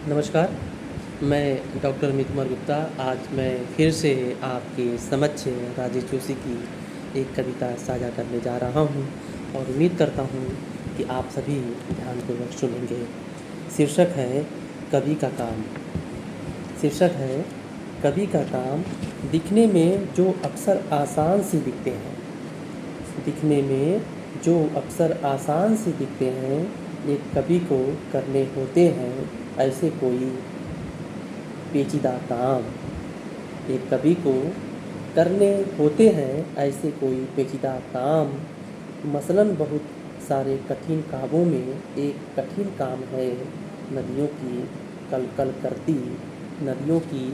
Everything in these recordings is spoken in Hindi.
नमस्कार, मैं डॉक्टर अमित कुमार गुप्ता। आज मैं फिर से आपके समक्ष राजेश जोशी की एक कविता साझा करने जा रहा हूँ और उम्मीद करता हूँ कि आप सभी ध्यानपूर्वक सुनेंगे। शीर्षक है कवि का काम। शीर्षक है कवि का काम। दिखने में जो अक्सर आसान से दिखते हैं, दिखने में जो अक्सर आसान से दिखते हैं, एक कवि को करने होते हैं ऐसे कोई पेचीदा काम। एक कवि को करने होते हैं ऐसे कोई पेचीदा काम। मसलन बहुत सारे कठिन कामों में एक कठिन काम है नदियों की कल कल करती, नदियों की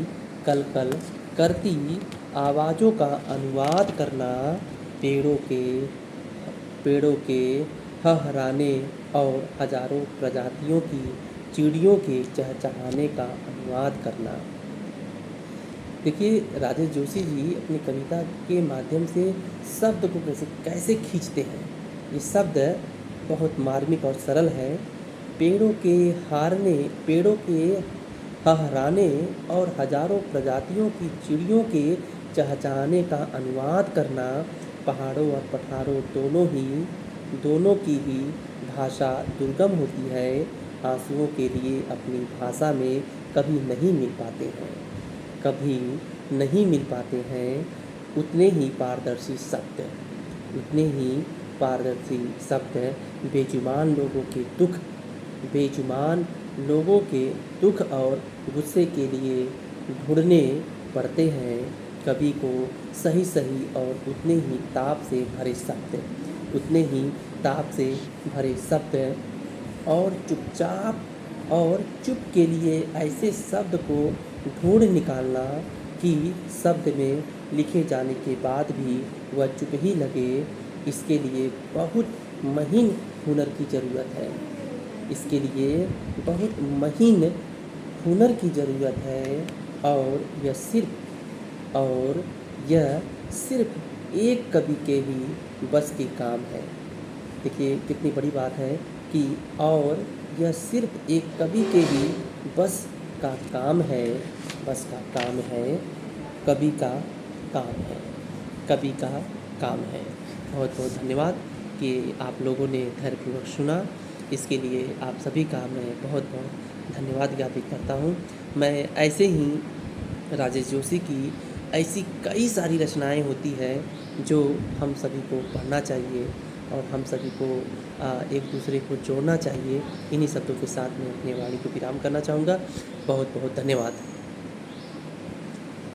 कल कल करती आवाज़ों का अनुवाद करना, पेड़ों के पेड़ों के हहराने और हजारों प्रजातियों की चिड़ियों के चहचहाने का अनुवाद करना। देखिए, राजेश जोशी जी अपनी कविता के माध्यम से शब्द को कैसे कैसे खींचते हैं। ये शब्द बहुत मार्मिक और सरल है। पेड़ों के हारने, पेड़ों के हहराने और हजारों प्रजातियों की चिड़ियों के चहचहाने का अनुवाद करना। पहाड़ों और पठारों दोनों की ही भाषा दुर्गम होती है। आंसुओं के लिए अपनी भाषा में कभी नहीं मिल पाते हैं, कभी नहीं मिल पाते हैं उतने ही पारदर्शी शब्द, उतने ही पारदर्शी शब्द बेजुबान लोगों के दुख, बेजुबान लोगों के दुख और गुस्से के लिए ढूंढने पड़ते हैं। कवि को सही सही और उतने ही ताप से भरे शब्द, उतने ही ताप से भरे शब्द और चुपचाप और चुप के लिए ऐसे शब्द को ढूंढ निकालना कि शब्द में लिखे जाने के बाद भी वह चुप ही लगे। इसके लिए बहुत महीन हुनर की ज़रूरत है। इसके लिए बहुत महीन हुनर की ज़रूरत है और यह सिर्फ एक कवि के ही बस के काम है। देखिए कितनी बड़ी बात है कि और यह सिर्फ एक कवि के ही बस का काम है, बस का काम है, कवि का काम है, कवि का काम है। बहुत बहुत धन्यवाद कि आप लोगों ने धैर्यपूर्वक सुना। इसके लिए आप सभी का मैं बहुत बहुत धन्यवाद ज्ञापित करता हूँ। मैं ऐसे ही राजेश जोशी की ऐसी कई सारी रचनाएं होती हैं जो हम सभी को पढ़ना चाहिए और हम सभी को एक दूसरे को जोड़ना चाहिए। इन्हीं शब्दों के साथ मैं अपनी वाणी को विराम करना चाहूँगा। बहुत बहुत धन्यवाद।